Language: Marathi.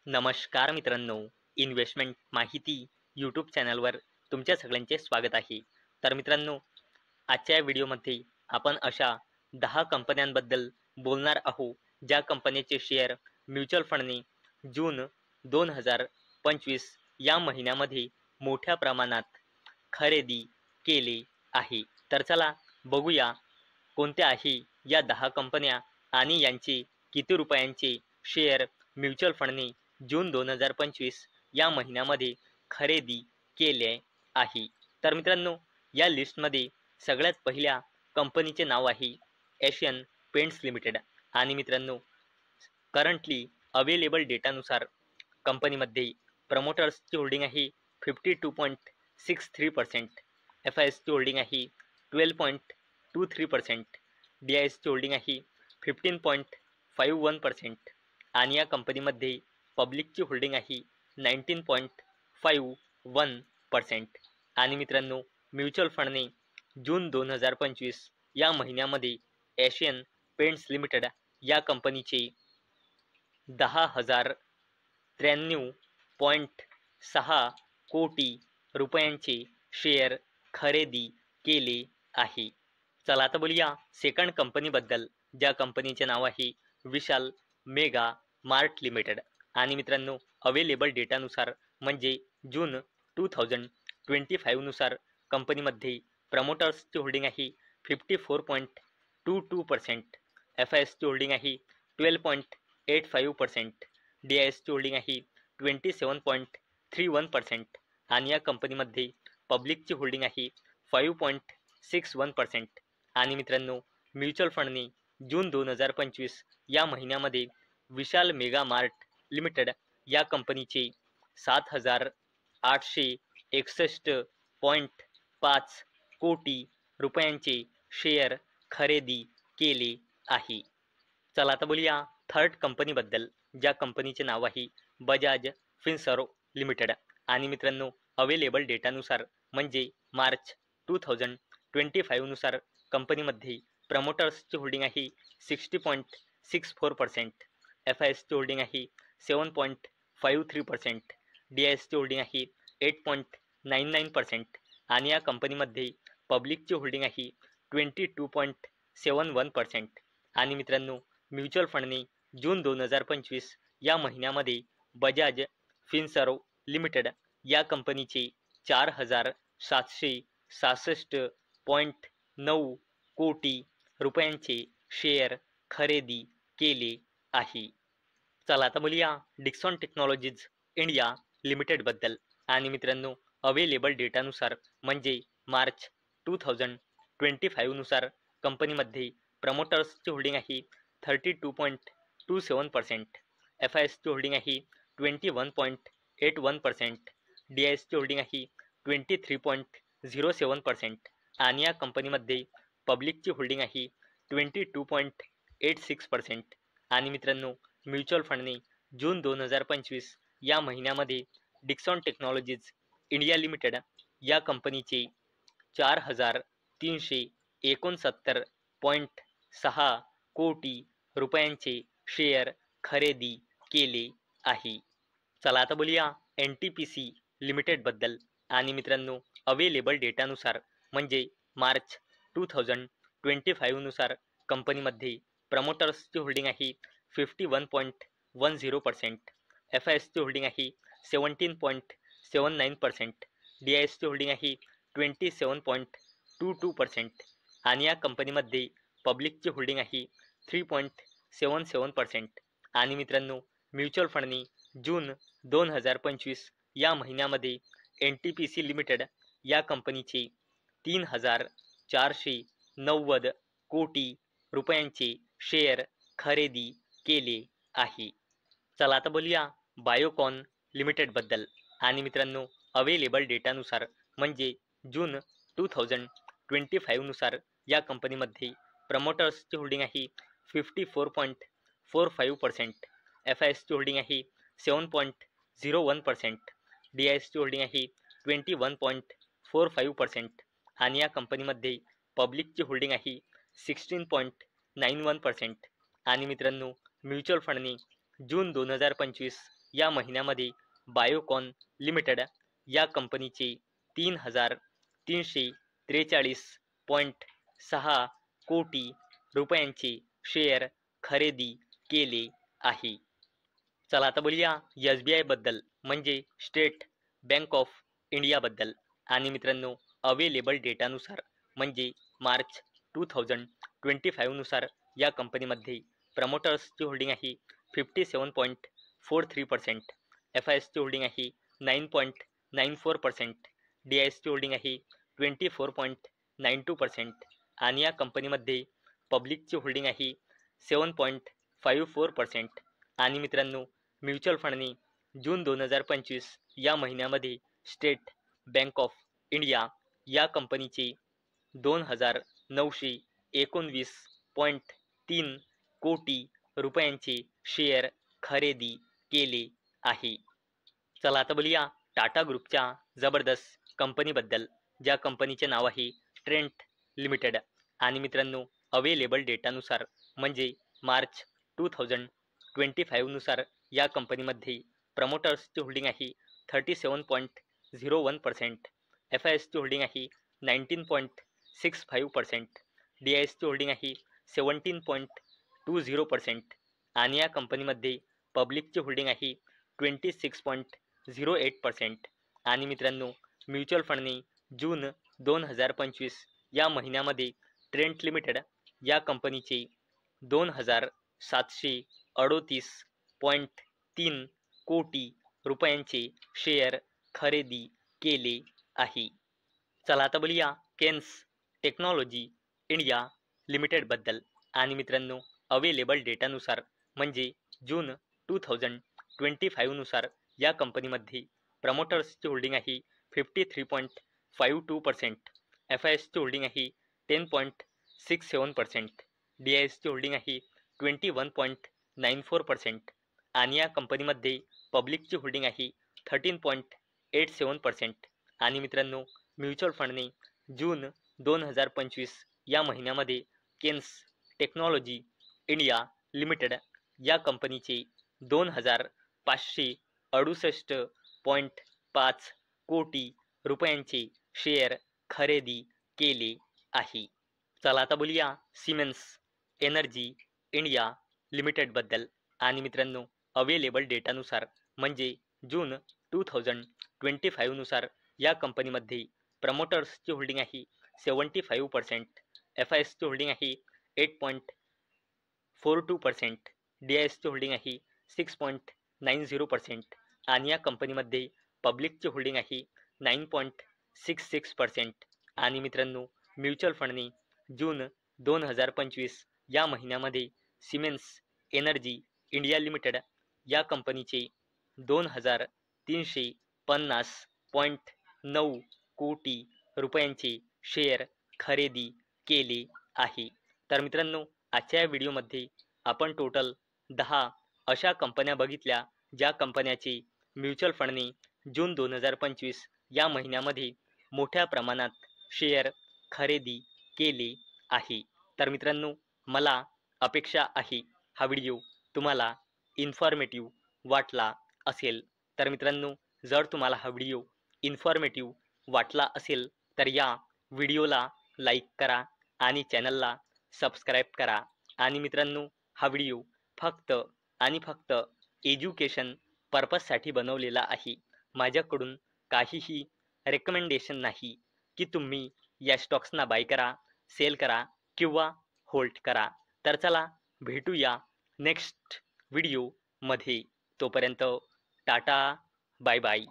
नमस्कार मित्रांनो, इन्व्हेस्टमेंट माहिती यूट्यूब चॅनलवर तुमच्या सगळ्यांचे स्वागत आहे. तर मित्रांनो, आजच्या या व्हिडिओमध्ये आपण अशा 10 कंपन्यांबद्दल बोलणार आहोत, ज्या कंपन्यांचे शेअर म्युच्युअल फंडने जून 2025 या महिन्यामध्ये मोठ्या प्रमाणात खरेदी केले आहे. तर चला बघूया कोणत्या आहे या 10 कंपन्या आणि यांचे किती रुपयांचे शेअर म्युच्युअल फंडने जून 2025 या महिन्यामध्ये खरेदी केले आहे. तर मित्रांनो, या लिस्टमध्ये सगळ्यात पहिल्या कंपनीचे नाव आहे एशियन पेंट्स लिमिटेड. आणि मित्रांनो, करंटली अवेलेबल डेटानुसार कंपनीमध्ये प्रमोटर्सची होल्डिंग आहे 52.63%, एफ आय एसची होल्डिंग आहे 12.23%, डी आय एसची होल्डिंग आहे 15.51% आणि या कंपनीमध्ये पब्लिकची होल्डिंग आहे 19.51%. आणि मित्रांनो, म्युच्युअल फंडने जून 2025 या महिन्यामध्ये एशियन पेंट्स लिमिटेड या कंपनीचे 10,093.6 कोटी रुपयांचे शेअर खरेदी केले आहे. चला आता बोलूया सेकंड कंपनीबद्दल, ज्या कंपनीचे नाव आहे विशाल मेगा मार्ट लिमिटेड. आणि मित्रांनो, अवेलेबल डेटानुसार म्हणजे जून 2025 नुसार कंपनीमध्ये प्रमोटर्सची होल्डिंग आहे 54.22%, एफ आय एसची होल्डिंग आहे 12.85%, डी आय एसची होल्डिंग आहे 27.31% आणि या कंपनीमध्ये पब्लिकची होल्डिंग आहे 5.61%. आणि मित्रांनो, म्युच्युअल फंडने जून 2025 या महिन्यामध्ये विशाल मेगा मार्ट लिमिटेड या कंपनीचे 7,861.5 कोटी रुपयांचे शेअर खरेदी केले आहे. चला आता बोलूया थर्ड कंपनीबद्दल, ज्या कंपनीचे नाव आहे बजाज फिनसर्व लिमिटेड. आणि मित्रांनो, अवेलेबल डेटानुसार म्हणजे मार्च 2025 नुसार कंपनीमध्ये प्रमोटर्सची होल्डिंग आहे 60.64%, एफ आय एसची होल्डिंग आहे 7.53%, डी आय एसची होल्डिंग आहे 8.99% आणि या कंपनीमध्ये पब्लिकची होल्डिंग आहे 22.71%. आणि मित्रांनो, म्युच्युअल फंडने जून 2025 या महिन्यामध्ये बजाज फिनसर्व लिमिटेड या कंपनीचे 4,766.9 कोटी रुपयांचे शेअर खरेदी केले आहे. चला आता बोलूया डिक्सॉन टेक्नॉलॉजीज इंडिया लिमिटेडबद्दल. आणि मित्रांनो, अवेलेबल डेटानुसार म्हणजे मार्च 2025 नुसार कंपनीमध्ये प्रमोटर्सची होल्डिंग आहे 32.27%, एफ आय एसची होल्डिंग आहे 21.81%, डी आय एसची होल्डिंग आहे 23.07% आणि या कंपनीमध्ये पब्लिकची होल्डिंग आहे 22.86%. आणि मित्रांनो, म्युच्युअल फंडने जून 2025 या महिन्यामध्ये डिक्सॉन टेक्नॉलॉजीज इंडिया लिमिटेड या कंपनीचे 4,369.6 कोटी रुपयांचे शेअर खरेदी केले आहे. चला आता बोलूया एन टी पी सी लिमिटेडबद्दल. आणि मित्रांनो, अवेलेबल डेटानुसार म्हणजे मार्च 2025 नुसार कंपनीमध्ये प्रमोटर्सची होल्डिंग आहे 51.10%, एफ आय एसची होल्डिंग आहे 17.79%, डी आय एसची होल्डिंग आहे 27.22% आणि या कंपनीमध्ये पब्लिकची होल्डिंग आहे 3.77%. आणि मित्रांनो, म्युच्युअल फंडने जून 2025 या महिन्यामध्ये N T P C limited या कंपनीचे 3,490 कोटी रुपयांचे शेअर खरेदी केले आहे. चला आता बोलूया बायोकॉन लिमिटेडबद्दल. आणि मित्रांनो, अवेलेबल डेटानुसार म्हणजे जून 2025 नुसार या कंपनीमध्ये प्रमोटर्सची होल्डिंग आहे 54.45%, एफ आय एसची होल्डिंग आहे 7.01%, डी आय एसची होल्डिंग आहे 21.45% आणि या कंपनीमध्ये पब्लिकची होल्डिंग आहे 16.91%. आणि मित्रांनो, म्युच्युअल फंडने जून 2025 या महिन्यामध्ये बायोकॉन लिमिटेड या कंपनीचे 3,343.6 कोटी रुपयांचे शेअर खरेदी केले आहे. चला आता बोलूया SBI बद्दल, म्हणजे स्टेट बँक ऑफ इंडिया बद्दल. आणि मित्रांनो, अवेलेबल डेटानुसार म्हणजे मार्च 2025 नुसार या कंपनीमध्ये प्रमोटर्सची होल्डिंग आहे 57.43%, FISची होल्डिंग आहे 9.94%, DISची होल्डिंग आहे 24.92% आणि या कंपनीमध्ये पब्लिकची होल्डिंग आहे 7.54%. आणि मित्रांनो, म्युच्युअल फंडने जून 2025 या महिन्यामध्ये स्टेट बँक ऑफ इंडिया या कंपनीचे 2,919.3 कोटी रुपयांचे शेअर खरेदी केले आहे. चला आता बोलूया टाटा ग्रुपच्या जबरदस्त कंपनीबद्दल, ज्या कंपनीचे नाव आहे ट्रेंट लिमिटेड. आणि मित्रांनो, अवेलेबल डेटानुसार म्हणजे मार्च 2025 नुसार या कंपनीमध्ये प्रमोटर्सची होल्डिंग आहे 37.01%, FISची होल्डिंग आहे 19.65%, DISची होल्डिंग आहे 17.20% आणि या कंपनीमध्ये पब्लिकची होल्डिंग आहे 26.08%. आणि मित्रांनो, म्युच्युअल फंडने जून 2025 या महिन्यामध्ये ट्रेंट लिमिटेड या कंपनीचे 2,738.3 कोटी रुपयांचे शेअर खरेदी केले आहे. चला आता बोलूया केन्स टेक्नॉलॉजी इंडिया लिमिटेड बद्दल. आणि मित्रांनो, अवेलेबल डेटानुसार म्हणजे जून 2025 नुसार या कंपनीमध्ये प्रमोटर्सची होल्डिंग आहे 53.52%, FISची होल्डिंग आहे 10.67%, DISची होल्डिंग आहे 21.94% आणि या कंपनीमध्ये पब्लिकची होल्डिंग आहे 13.87%. आणि मित्रांनो, म्युच्युअल फंडने जून 2025 या महिन्यामध्ये केन्स टेक्नॉलॉजी इंडिया लिमिटेड या कंपनीचे 2,568.5 कोटी रुपयांचे शेअर खरेदी केले आहे. चला आता बोलूया सिमेन्स एनर्जी इंडिया लिमिटेड बद्दल. आणि मित्रांनो, अवेलेबल डेटानुसार म्हणजे जून 2025 नुसार या कंपनीमध्ये प्रमोटर्सची होल्डिंग आहे 75%, FISची होल्डिंग आहे 8.42%, DISची होल्डिंग आहे 6.90% आणि या कंपनीमध्ये पब्लिकची होल्डिंग आहे 9.66%. आणि मित्रांनो, म्युच्युअल फंडने जून 2025 या महिन्यामध्ये सिमेन्स एनर्जी इंडिया लिमिटेड या कंपनीचे 2,350.9 कोटी रुपयांचे शेअर खरेदी केले आहे. तर मित्रांनो, आजच्या या व्हिडिओमध्ये आपण टोटल 10 अशा कंपन्या बघितल्या, ज्या कंपन्याचे म्युच्युअल फंडने जून 2025 या महिन्यामध्ये मोठ्या प्रमाणात शेअर खरेदी केले आहे. तर मित्रांनो, मला अपेक्षा आहे हा व्हिडिओ तुम्हाला इन्फॉर्मेटिव्ह वाटला असेल. तर मित्रांनो, जर तुम्हाला हा व्हिडिओ इन्फॉर्मेटिव्ह वाटला असेल तर या व्हिडिओला लाईक करा आणि चॅनलला सबस्क्राईब करा. आणि मित्रांनो, हा व्हिडिओ फक्त आणि फक्त एज्युकेशन पर्पजसाठी बनवलेला आहे. माझ्याकडून काहीही रेकमेंडेशन नाही की तुम्ही या स्टॉक्सना बाय करा, सेल करा किंवा होल्ड करा. तर चला भेटूया नेक्स्ट व्हिडिओमध्ये. तोपर्यंत टाटा, बाय बाय.